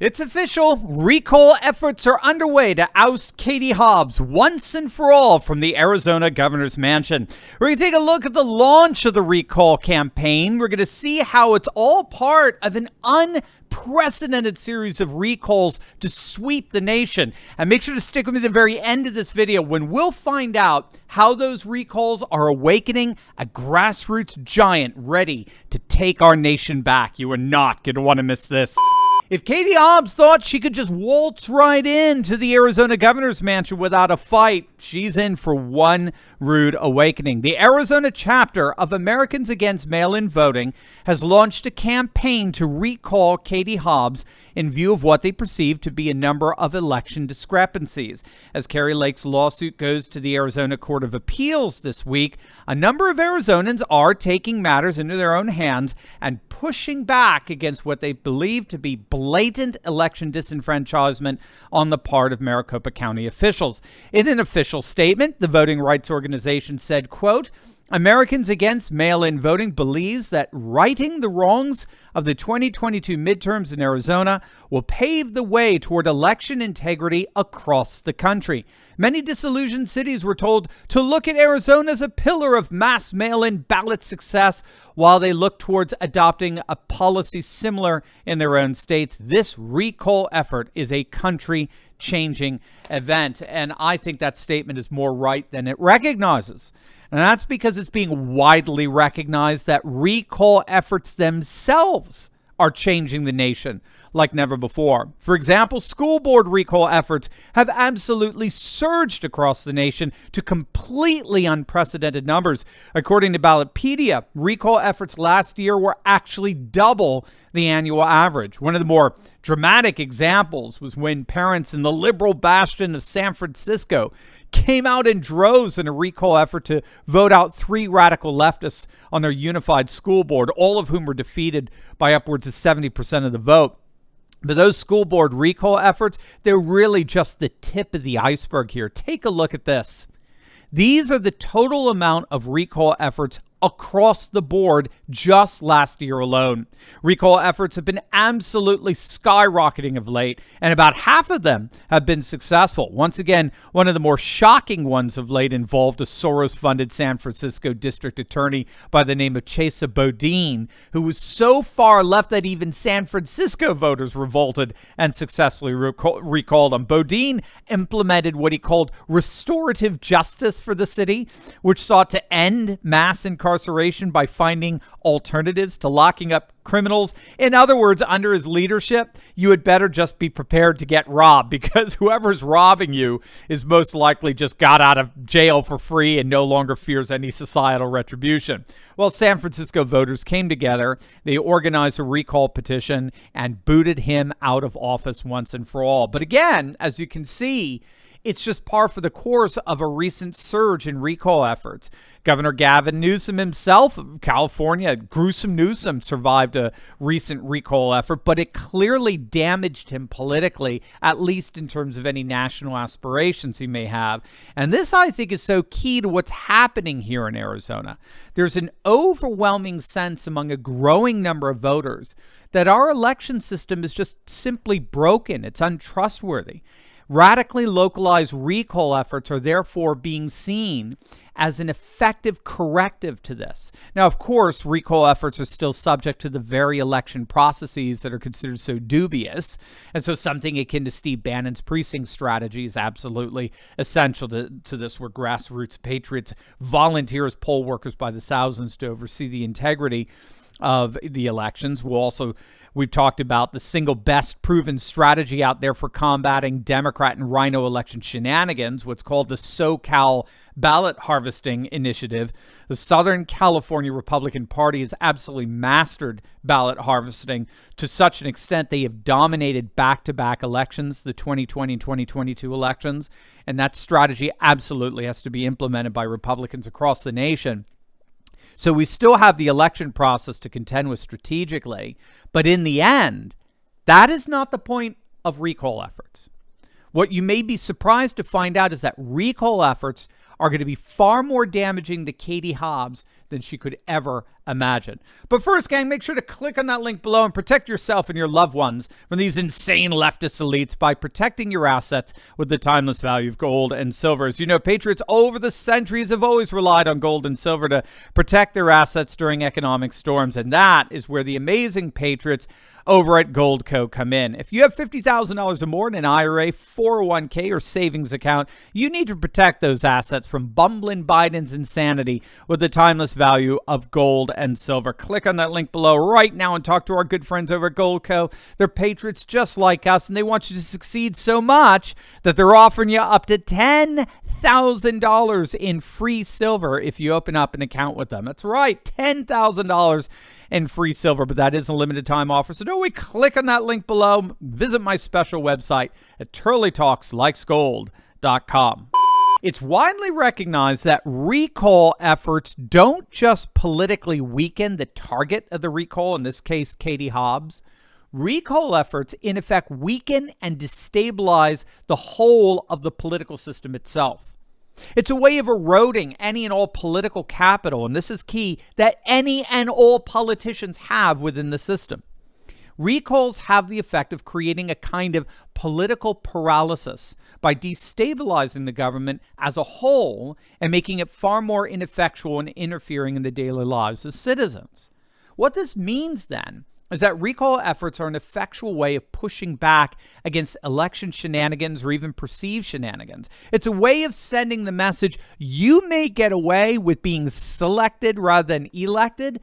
It's official. Recall efforts are underway to oust Katie Hobbs once and for all from the Arizona governor's mansion. We're going to take a look at the launch of the recall campaign. We're going to see how it's all part of an unprecedented series of recalls to sweep the nation. And make sure to stick with me at the very end of this video when we'll find out how those recalls are awakening a grassroots giant ready to take our nation back. You are not going to want to miss this. If Katie Hobbs thought she could just waltz right into the Arizona governor's mansion without a fight, she's in for one rude awakening. The Arizona chapter of Americans Against Mail-in Voting has launched a campaign to recall Katie Hobbs in view of what they perceive to be a number of election discrepancies. As Kari Lake's lawsuit goes to the Arizona Court of Appeals this week, a number of Arizonans are taking matters into their own hands and pushing back against what they believe to be blatant election disenfranchisement on the part of Maricopa County officials. In an official statement, the voting rights organization said, quote, Americans Against Mail-in Voting believes that righting the wrongs of the 2022 midterms in Arizona will pave the way toward election integrity across the country. Many disillusioned cities were told to look at Arizona as a pillar of mass mail-in ballot success while they look towards adopting a policy similar in their own states. This recall effort is a country-changing event, and I think that statement is more right than it recognizes. And that's because it's being widely recognized that recall efforts themselves are changing the nation like never before. For example, school board recall efforts have absolutely surged across the nation to completely unprecedented numbers. According to Ballotpedia, recall efforts last year were actually double the annual average. One of the more dramatic examples was when parents in the liberal bastion of San Francisco came out in droves in a recall effort to vote out 3 radical leftists on their unified school board, all of whom were defeated by upwards of 70% of the vote. But those school board recall efforts, they're really just the tip of the iceberg here. Take a look at this. These are the total amount of recall efforts across the board just last year alone. Recall efforts have been absolutely skyrocketing of late, and about half of them have been successful. Once again, one of the more shocking ones of late involved a Soros-funded San Francisco district attorney by the name of Chesa Boudin, who was so far left that even San Francisco voters revolted and successfully recalled him. Boudin implemented what he called restorative justice for the city, which sought to end mass incarceration by finding alternatives to locking up criminals. In other words, under his leadership, you had better just be prepared to get robbed, because whoever's robbing you is most likely just got out of jail for free and no longer fears any societal retribution. Well, San Francisco voters came together, they organized a recall petition and booted him out of office once and for all. But again, as you can see, it's just par for the course of a recent surge in recall efforts. Governor Gavin Newsom himself of California, gruesome Newsom, survived a recent recall effort, but it clearly damaged him politically, at least in terms of any national aspirations he may have. And this, I think, is so key to what's happening here in Arizona. There's an overwhelming sense among a growing number of voters that our election system is just simply broken. It's untrustworthy. Radically localized recall efforts are therefore being seen as an effective corrective to this. Now, of course, recall efforts are still subject to the very election processes that are considered so dubious. And so something akin to Steve Bannon's precinct strategy is absolutely essential to this, where grassroots patriots volunteer as poll workers by the thousands to oversee the integrity of the elections. We've talked about the single best proven strategy out there for combating Democrat and Rhino election shenanigans, what's called the SoCal Ballot Harvesting Initiative. The Southern California Republican Party has absolutely mastered ballot harvesting to such an extent they have dominated back-to-back elections, the 2020 and 2022 elections, and that strategy absolutely has to be implemented by Republicans across the nation. So we still have the election process to contend with strategically, but in the end, that is not the point of recall efforts. What you may be surprised to find out is that recall efforts are going to be far more damaging to Katie Hobbs than she could ever imagine. But first, gang, make sure to click on that link below and protect yourself and your loved ones from these insane leftist elites by protecting your assets with the timeless value of gold and silver. As you know, patriots over the centuries have always relied on gold and silver to protect their assets during economic storms, and that is where the amazing patriots over at Goldco come in. If you have $50,000 or more in an IRA, 401k, or savings account, you need to protect those assets from bumbling Biden's insanity with the timeless value of gold and silver. Click on that link below right now and talk to our good friends over at Goldco. They're patriots just like us, and they want you to succeed so much that they're offering you up to $10,000 in free silver if you open up an account with them. That's right, $10,000 in free silver, but that is a limited time offer. So don't wait, click on that link below. Visit my special website at turleytalkslikesgold.com. It's widely recognized that recall efforts don't just politically weaken the target of the recall, in this case, Katie Hobbs. Recall efforts, in effect, weaken and destabilize the whole of the political system itself. It's a way of eroding any and all political capital, and this is key, that any and all politicians have within the system. Recalls have the effect of creating a kind of political paralysis by destabilizing the government as a whole and making it far more ineffectual and interfering in the daily lives of citizens. What this means then is that recall efforts are an effectual way of pushing back against election shenanigans or even perceived shenanigans. It's a way of sending the message, you may get away with being selected rather than elected,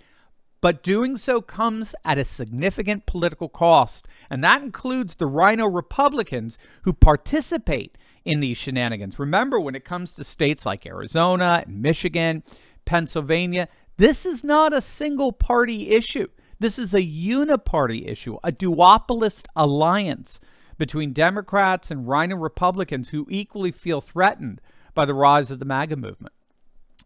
but doing so comes at a significant political cost. And that includes the rhino Republicans who participate in these shenanigans. Remember, when it comes to states like Arizona and Michigan, Pennsylvania, this is not a single party issue. This is a uniparty issue, a duopolist alliance between Democrats and rhino Republicans who equally feel threatened by the rise of the MAGA movement.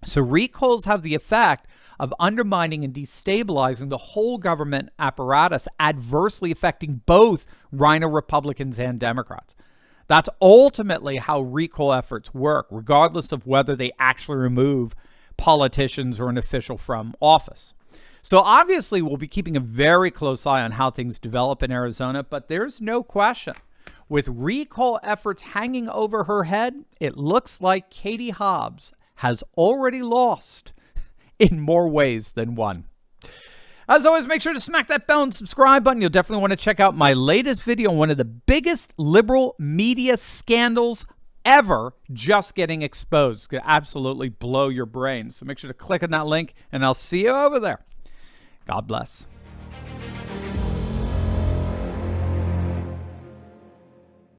So recalls have the effect of undermining and destabilizing the whole government apparatus, adversely affecting both rhino Republicans and Democrats. That's ultimately how recall efforts work, regardless of whether they actually remove politicians or an official from office. So obviously, we'll be keeping a very close eye on how things develop in Arizona, but there's no question. With recall efforts hanging over her head, it looks like Katie Hobbs has already lost in more ways than one. As always, make sure to smack that bell and subscribe button. You'll definitely want to check out my latest video on one of the biggest liberal media scandals ever just getting exposed. It's going to absolutely blow your brain. So make sure to click on that link, and I'll see you over there. God bless.